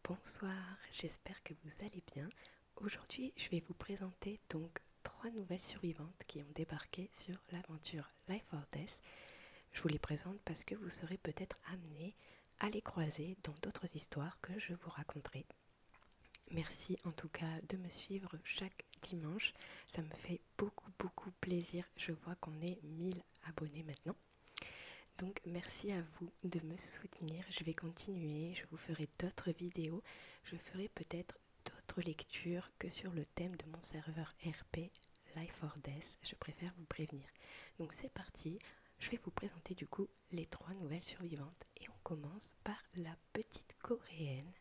Bonsoir, j'espère que vous allez bien. Aujourd'hui, je vais vous présenter donc 3 nouvelles survivantes qui ont débarqué sur l'aventure Life or Death. Je vous les présente parce que vous serez peut-être amenés à les croiser dans d'autres histoires que je vous raconterai. Merci en tout cas de me suivre chaque dimanche, ça me fait beaucoup plaisir. Je vois qu'on est 1000 abonnés maintenant. Donc merci à vous de me soutenir, je vais continuer, je vous ferai d'autres vidéos, je ferai peut-être d'autres lectures que sur le thème de mon serveur RP Life or Death, je préfère vous prévenir. Donc c'est parti, je vais vous présenter du coup les 3 nouvelles survivantes et on commence par la petite coréenne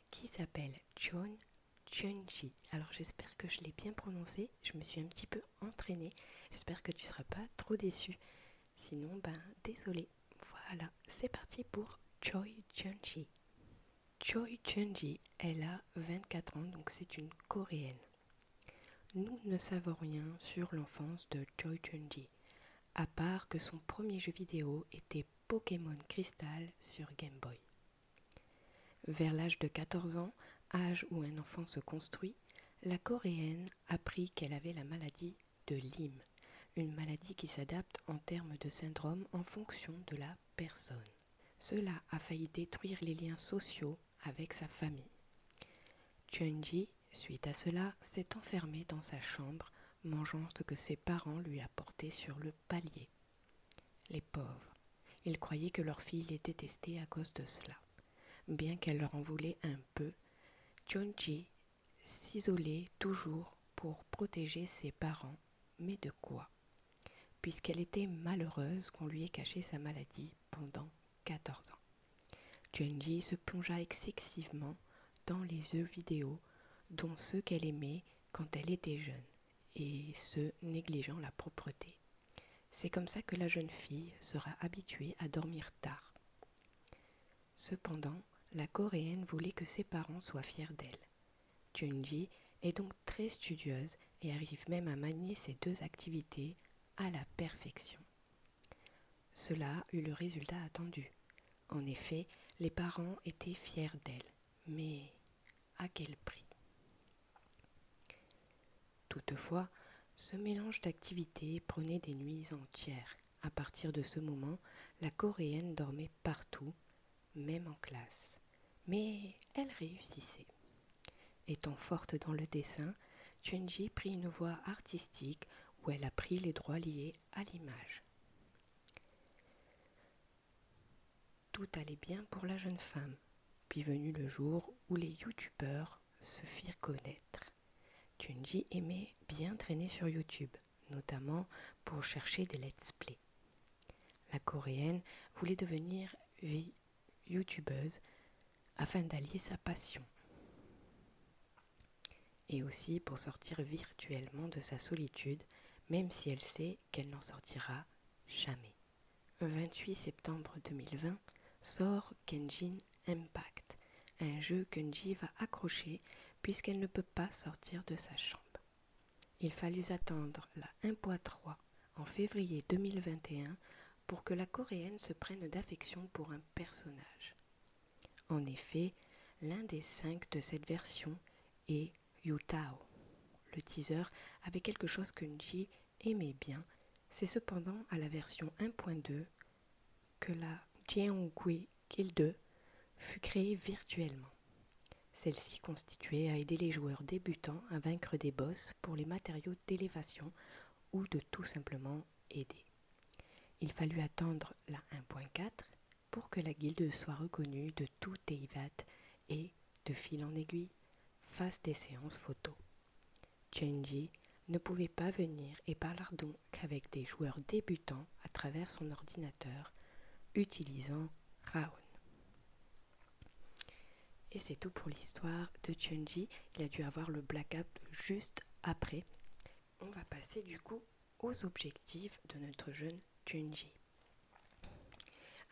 qui s'appelle Jeon Chunji. Alors j'espère que je l'ai bien prononcé, je me suis un petit peu entraînée, j'espère que tu ne seras pas trop déçu. Sinon, désolé. Voilà, c'est parti pour Choi Chun-ji. Choi Chun-ji, elle a 24 ans, donc c'est une coréenne. Nous ne savons rien sur l'enfance de Choi Chun-ji, à part que son premier jeu vidéo était Pokémon Crystal sur Game Boy. Vers l'âge de 14 ans, âge où un enfant se construit, la coréenne apprit qu'elle avait la maladie de Lyme, une maladie qui s'adapte en termes de syndrome en fonction de la personne. Cela a failli détruire les liens sociaux avec sa famille. Chun-ji, suite à cela, s'est enfermé dans sa chambre, mangeant ce que ses parents lui apportaient sur le palier. Les pauvres, ils croyaient que leur fille les détestait à cause de cela. Bien qu'elle leur en voulait un peu, Chun-ji s'isolait toujours pour protéger ses parents, mais de quoi ? Puisqu'elle était malheureuse qu'on lui ait caché sa maladie pendant 14 ans. Chun-ji se plongea excessivement dans les jeux vidéo, dont ceux qu'elle aimait quand elle était jeune, et ce, négligeant la propreté. C'est comme ça que la jeune fille sera habituée à dormir tard. Cependant, la coréenne voulait que ses parents soient fiers d'elle. Chun-ji est donc très studieuse et arrive même à manier ces deux activités à la perfection. Cela eut le résultat attendu. En effet, les parents étaient fiers d'elle, mais à quel prix ? Toutefois, ce mélange d'activités prenait des nuits entières. À partir de ce moment, la coréenne dormait partout, même en classe. Mais elle réussissait. Étant forte dans le dessin, Chun-ji prit une voie artistique où elle apprit les droits liés à l'image. Tout allait bien pour la jeune femme, puis venu le jour où les youtubeurs se firent connaître. Chun-ji aimait bien traîner sur YouTube, notamment pour chercher des let's play. La coréenne voulait devenir youtubeuse afin d'allier sa passion et aussi pour sortir virtuellement de sa solitude, même si elle sait qu'elle n'en sortira jamais. 28 septembre 2020 sort Genshin Impact, un jeu que Nji va accrocher puisqu'elle ne peut pas sortir de sa chambre. Il fallut attendre la 1.3 en février 2021 pour que la coréenne se prenne d'affection pour un personnage. En effet, l'un des 5 de cette version est Yutao. Le teaser avait quelque chose que Nji aimait bien, c'est cependant à la version 1.2 que la Jeongui Guild fut créée virtuellement. Celle-ci constituait à aider les joueurs débutants à vaincre des boss pour les matériaux d'élévation ou de tout simplement aider. Il fallut attendre la 1.4 pour que la guilde soit reconnue de tout Teyvat et, de fil en aiguille, fasse des séances photos. Chun-ji ne pouvait pas venir et parler donc avec des joueurs débutants à travers son ordinateur, utilisant Raon. Et c'est tout pour l'histoire de Chun-ji. Il a dû avoir le blackout juste après. On va passer du coup aux objectifs de notre jeune Chun-ji.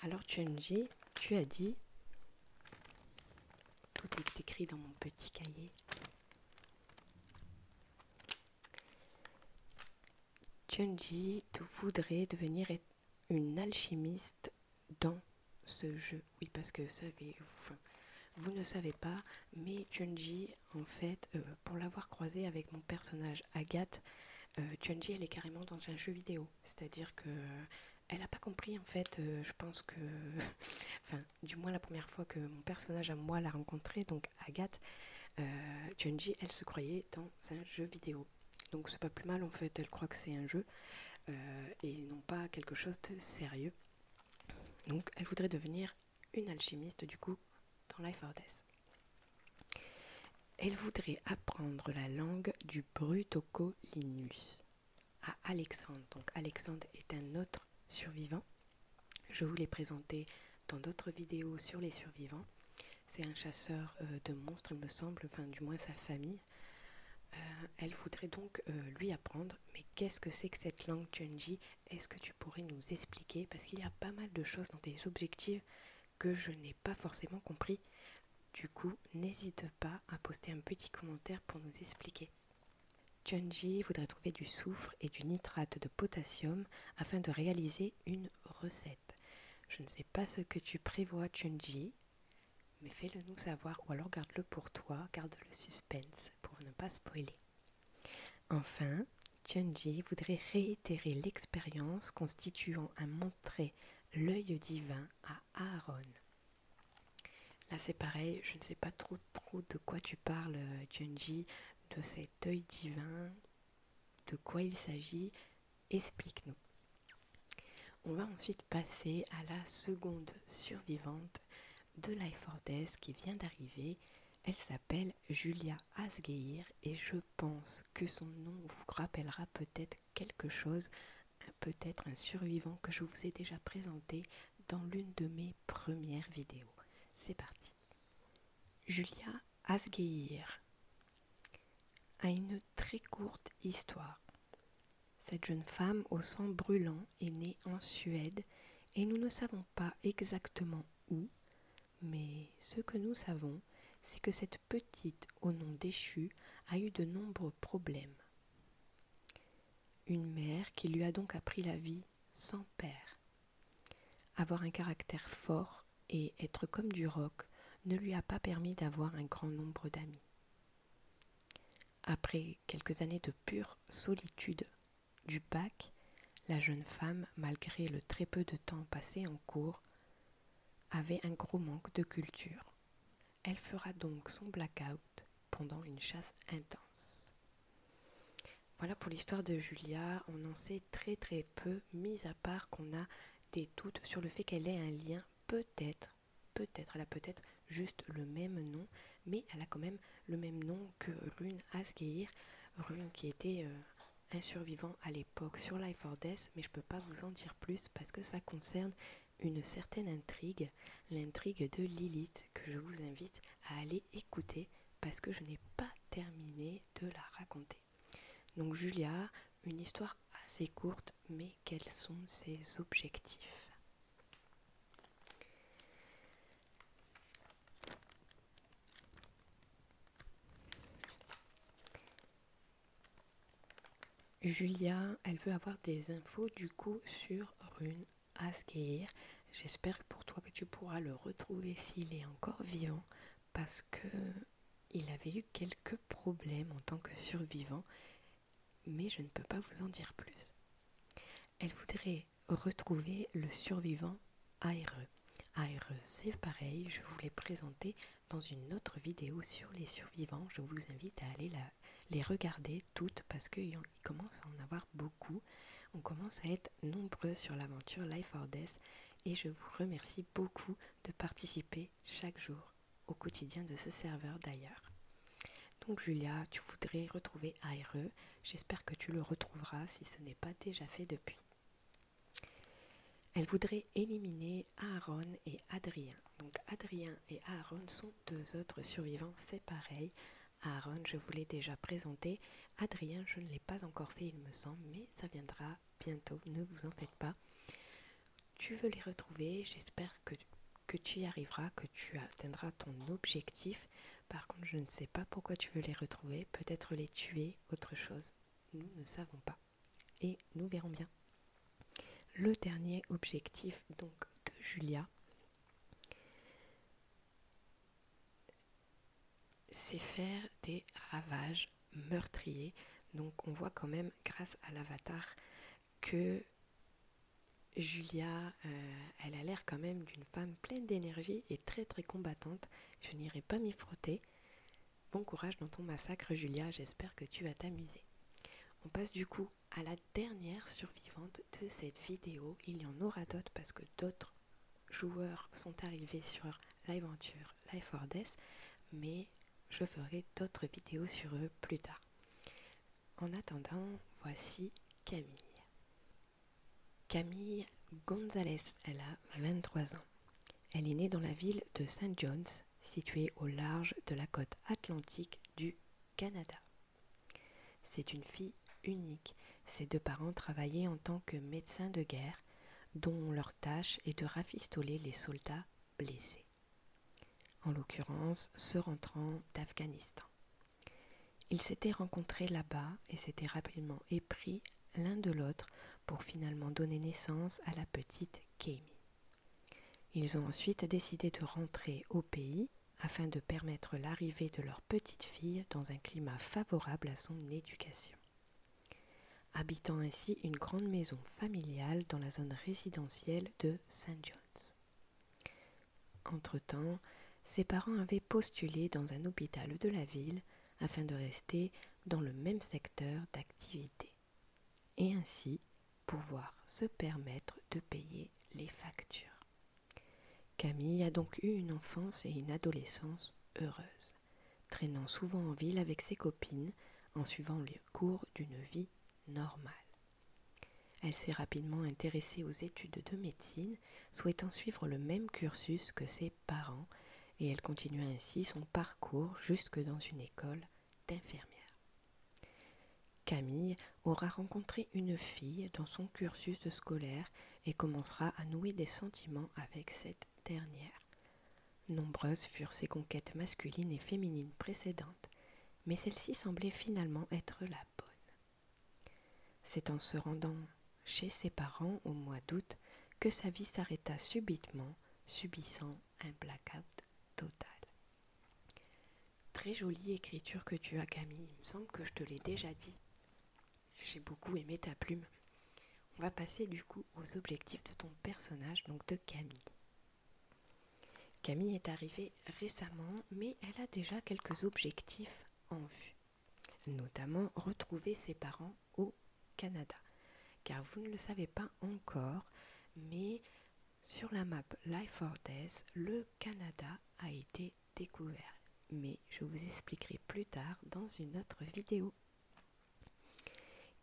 Alors Chun-ji, tu as dit, tout est écrit dans mon petit cahier. Chun-ji voudrait devenir une alchimiste dans ce jeu. Oui, parce que vous ne savez pas, mais Junji, en fait, pour l'avoir croisé avec mon personnage Agathe, Junji, elle est carrément dans un jeu vidéo. C'est-à-dire que elle n'a pas compris, en fait, je pense que... enfin, du moins la première fois que mon personnage à moi l'a rencontré, donc Agathe, Junji, elle se croyait dans un jeu vidéo. Donc c'est pas plus mal, en fait, elle croit que c'est un jeu et non pas quelque chose de sérieux. Donc elle voudrait devenir une alchimiste, du coup, dans Life or Death. Elle voudrait apprendre la langue du Brutocolinus à Alexandre. Donc Alexandre est un autre survivant. Je vous l'ai présenté dans d'autres vidéos sur les survivants. C'est un chasseur de monstres, il me semble, enfin du moins sa famille. Elle voudrait donc lui apprendre. Mais qu'est-ce que c'est que cette langue, Junji? Est-ce que tu pourrais nous expliquer? Parce qu'il y a pas mal de choses dans tes objectifs que je n'ai pas forcément compris. Du coup, n'hésite pas à poster un petit commentaire pour nous expliquer. Junji voudrait trouver du soufre et du nitrate de potassium afin de réaliser une recette. Je ne sais pas ce que tu prévois, Junji, mais fais-le nous savoir ou alors garde-le pour toi, garde le suspense pour ne pas spoiler. Enfin, Junji voudrait réitérer l'expérience constituant un montrer l'œil divin à Aaron. Là c'est pareil, je ne sais pas trop de quoi tu parles, Junji, de cet œil divin, de quoi il s'agit, explique-nous. On va ensuite passer à la seconde survivante de Life or Death qui vient d'arriver. Elle s'appelle Julia Asgeir et je pense que son nom vous rappellera peut-être quelque chose, peut-être un survivant que je vous ai déjà présenté dans l'une de mes premières vidéos. C'est parti. Julia Asgeir a une très courte histoire. Cette jeune femme au sang brûlant est née en Suède et nous ne savons pas exactement où, mais ce que nous savons, c'est que cette petite au nom déchu a eu de nombreux problèmes. Une mère qui lui a donc appris la vie sans père. Avoir un caractère fort et être comme du roc ne lui a pas permis d'avoir un grand nombre d'amis. Après quelques années de pure solitude du bac, la jeune femme, malgré le très peu de temps passé en cours, avait un gros manque de culture. Elle fera donc son blackout pendant une chasse intense. Voilà pour l'histoire de Julia, on en sait très peu, mis à part qu'on a des doutes sur le fait qu'elle ait un lien, peut-être, elle a peut-être juste le même nom, mais elle a quand même le même nom que Rune Asgeir, Rune qui était un survivant à l'époque sur Life or Death, mais je ne peux pas vous en dire plus parce que ça concerne une certaine intrigue, l'intrigue de Lilith, que je vous invite à aller écouter parce que je n'ai pas terminé de la raconter. Donc Julia, une histoire assez courte, mais quels sont ses objectifs? Julia, elle veut avoir des infos du coup sur Rune Asgeir. J'espère pour toi que tu pourras le retrouver s'il est encore vivant parce que il avait eu quelques problèmes en tant que survivant, mais je ne peux pas vous en dire plus. Elle voudrait retrouver le survivant Aire. Aire, c'est pareil, je vous l'ai présenté dans une autre vidéo sur les survivants. Je vous invite à aller les regarder toutes parce qu'il commence à en avoir beaucoup. On commence à être nombreux sur l'aventure Life or Death et je vous remercie beaucoup de participer chaque jour au quotidien de ce serveur d'ailleurs. Donc Julia, tu voudrais retrouver Aire. J'espère que tu le retrouveras si ce n'est pas déjà fait depuis. Elle voudrait éliminer Aaron et Adrien. Donc Adrien et Aaron sont deux autres survivants, c'est pareil. Aaron, je vous l'ai déjà présenté. Adrien, je ne l'ai pas encore fait, il me semble, mais ça viendra bientôt, ne vous en faites pas. Tu veux les retrouver, j'espère que tu y arriveras, que tu atteindras ton objectif. Par contre, je ne sais pas pourquoi tu veux les retrouver, peut-être les tuer, autre chose. Nous ne savons pas. Et nous verrons bien. Le dernier objectif donc de Julia, c'est faire des ravages meurtriers. Donc on voit quand même grâce à l'avatar que Julia, elle a l'air quand même d'une femme pleine d'énergie et très très combattante. Je n'irai pas m'y frotter. Bon courage dans ton massacre Julia, j'espère que tu vas t'amuser. On passe du coup à la dernière survivante de cette vidéo. Il y en aura d'autres parce que d'autres joueurs sont arrivés sur l'aventure Life or Death, mais je ferai d'autres vidéos sur eux plus tard. En attendant, voici Camille. Camille Gonzalez, elle a 23 ans. Elle est née dans la ville de St. John's, située au large de la côte atlantique du Canada. C'est une fille unique. Ses deux parents travaillaient en tant que médecins de guerre, dont leur tâche est de rafistoler les soldats blessés. En l'occurrence, ceux rentrant d'Afghanistan. Ils s'étaient rencontrés là-bas et s'étaient rapidement épris l'un de l'autre pour finalement donner naissance à la petite Camille. Ils ont ensuite décidé de rentrer au pays afin de permettre l'arrivée de leur petite fille dans un climat favorable à son éducation. Habitant ainsi une grande maison familiale dans la zone résidentielle de St. John's. Entre-temps, ses parents avaient postulé dans un hôpital de la ville afin de rester dans le même secteur d'activité et ainsi pouvoir se permettre de payer les factures. Camille a donc eu une enfance et une adolescence heureuses, traînant souvent en ville avec ses copines en suivant les cours d'une vie normale. Elle s'est rapidement intéressée aux études de médecine, souhaitant suivre le même cursus que ses parents, et elle continua ainsi son parcours jusque dans une école d'infirmière. Camille aura rencontré une fille dans son cursus scolaire et commencera à nouer des sentiments avec cette dernière. Nombreuses furent ses conquêtes masculines et féminines précédentes, mais celle-ci semblait finalement être la bonne. C'est en se rendant chez ses parents au mois d'août que sa vie s'arrêta subitement, subissant un blackout total. Très jolie écriture que tu as, Camille, il me semble que je te l'ai déjà dit. J'ai beaucoup aimé ta plume. On va passer du coup aux objectifs de ton personnage, donc de Camille. Camille est arrivée récemment, mais elle a déjà quelques objectifs en vue. Notamment retrouver ses parents au Canada. Car vous ne le savez pas encore, mais sur la map Life or Death, le Canada a été découvert. Mais je vous expliquerai plus tard dans une autre vidéo.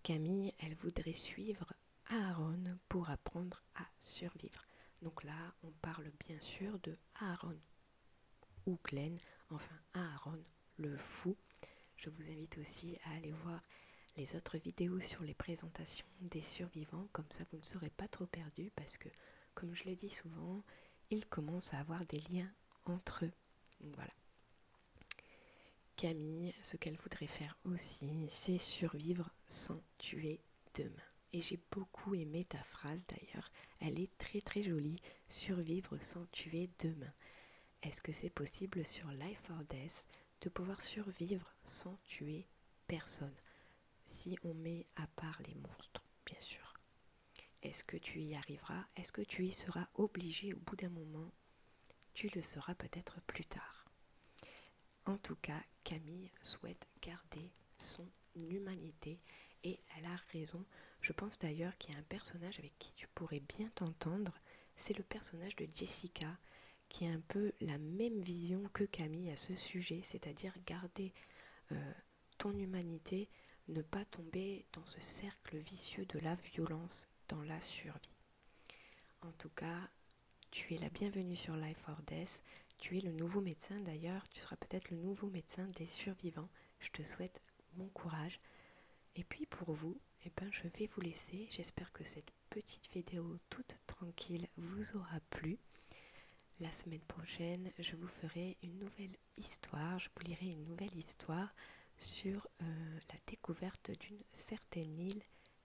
Camille, elle voudrait suivre Aaron pour apprendre à survivre. Donc là, on parle bien sûr de Aaron ou Glenn, enfin Aaron le fou. Je vous invite aussi à aller voir les autres vidéos sur les présentations des survivants, comme ça vous ne serez pas trop perdus parce que, comme je le dis souvent, ils commencent à avoir des liens entre eux. Donc voilà. Camille, ce qu'elle voudrait faire aussi, c'est survivre sans tuer demain. Et j'ai beaucoup aimé ta phrase d'ailleurs, elle est très très jolie, survivre sans tuer demain. Est-ce que c'est possible sur Life or Death de pouvoir survivre sans tuer personne? Si on met à part les monstres, bien sûr. Est-ce que tu y arriveras? Est-ce que tu y seras obligé au bout d'un moment? Tu le seras peut-être plus tard. En tout cas, Camille souhaite garder son humanité et elle a raison. Je pense d'ailleurs qu'il y a un personnage avec qui tu pourrais bien t'entendre. C'est le personnage de Jessica qui a un peu la même vision que Camille à ce sujet, c'est-à-dire garder ton humanité, ne pas tomber dans ce cercle vicieux de la violence dans la survie. En tout cas, tu es la bienvenue sur Life or Death. Tu es le nouveau médecin d'ailleurs, tu seras peut-être le nouveau médecin des survivants. Je te souhaite bon courage. Et puis pour vous, je vais vous laisser. J'espère que cette petite vidéo toute tranquille vous aura plu. La semaine prochaine, je vous ferai une nouvelle histoire, je vous lirai une nouvelle histoire sur la découverte d'une certaine île,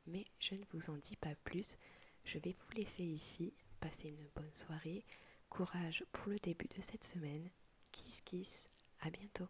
mais je ne vous en dis pas plus. Je vais vous laisser ici, passez une bonne soirée, courage pour le début de cette semaine, kiss kiss, à bientôt.